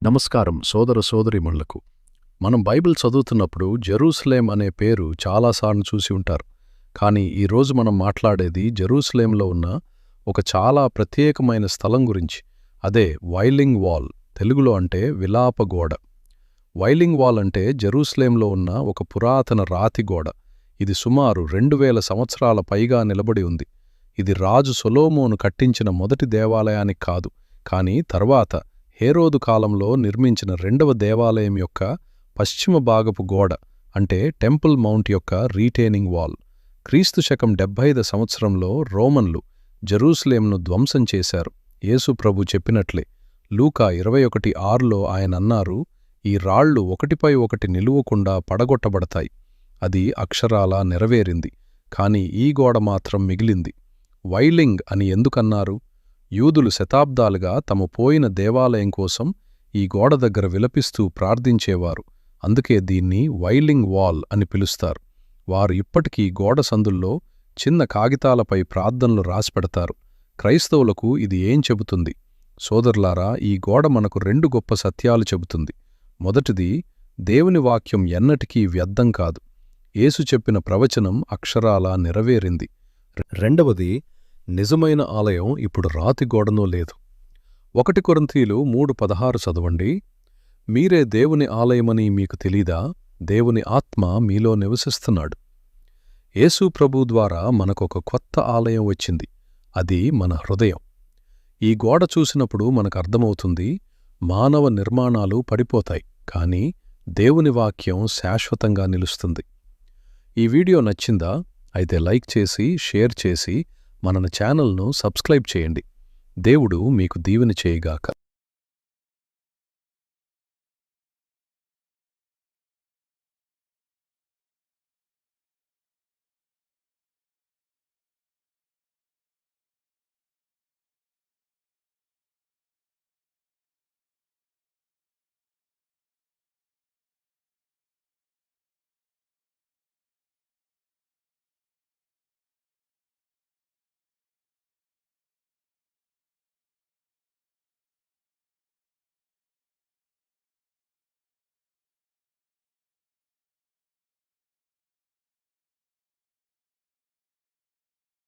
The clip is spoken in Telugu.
నమస్కారం సోదర సోదరీమణులకు. మనం బైబిల్ చదువుతున్నప్పుడు జెరూసలేం అనే పేరు చాలాసార్లు చూసి ఉంటారు. కానీ ఈరోజు మనం మాట్లాడేది జెరూసలేంలో ఉన్న ఒక చాలా ప్రత్యేకమైన స్థలం గురించి. అదే వైలింగ్ వాల్, తెలుగులో అంటే విలాప గోడ. వైలింగ్ వాల్ అంటే జెరూసలేంలో ఉన్న ఒక పురాతన రాతి గోడ. ఇది సుమారు 2000 సంవత్సరాల పైగా నిలబడి ఉంది. ఇది రాజు సొలొమోను కట్టించిన మొదటి దేవాలయానికి కాదు, కానీ తర్వాత హేరోదు కాలంలో నిర్మించిన రెండవ దేవాలయం యొక్క పశ్చిమ భాగపు గోడ, అంటే టెంపుల్ మౌంట్ యొక్క రీటైనింగ్ వాల్. క్రీస్తు శకం 75 సంవత్సరంలో రోమన్లు జెరూసలేంను ధ్వంసం చేశారు. యేసు ప్రభు చెప్పినట్లే లూకా 21:6లో ఆయనన్నారు, ఈ రాళ్లు ఒకటిపై ఒకటి నిలువకుండా పడగొట్టబడతాయి. అది అక్షరాలా నెరవేరింది. కాని ఈ గోడ మాత్రం మిగిలింది. వైలింగ్ అని ఎందుకన్నారు? యూదులు శతాబ్దాలుగా తమ పోయిన దేవాలయం కోసం ఈ గోడ దగ్గర విలపిస్తూ ప్రార్థించేవారు. అందుకే దీన్ని వైలింగ్ వాల్ అని పిలుస్తారు. వారు ఇప్పటికీ గోడ సందుల్లో చిన్న కాగితాలపై ప్రార్థనలు రాసిపెడతారు. క్రైస్తవులకు ఇది ఏం చెబుతుంది? సోదరులారా, ఈ గోడ మనకు 2 గొప్ప సత్యాలు చెబుతుంది. మొదటిది, దేవుని వాక్యం ఎన్నటికీ వ్యర్థం కాదు. యేసు చెప్పిన ప్రవచనం అక్షరాలా నెరవేరింది. రెండవది, నిజమైన ఆలయం ఇప్పుడు రాతి గోడనో లేదు. 1 కొరింథీలు 3:16 చదవండి. మీరే దేవుని ఆలయమని మీకు తెలీదా? దేవుని ఆత్మ మీలో నివసిస్తున్నాడు. యేసు ప్రభు ద్వారా మనకొక కొత్త ఆలయం వచ్చింది. అది మన హృదయం. ఈ గోడ చూసినప్పుడు మనకర్థమవుతుంది, మానవ నిర్మాణాలు పడిపోతాయి, కానీ దేవుని వాక్యం శాశ్వతంగా నిలుస్తుంది. ఈ వీడియో నచ్చిందా? అయితే లైక్ చేసి, షేర్ చేసి మన ఛానల్ను సబ్స్క్రైబ్ చేయండి. దేవుడు మీకు దీవెన చేయగాక.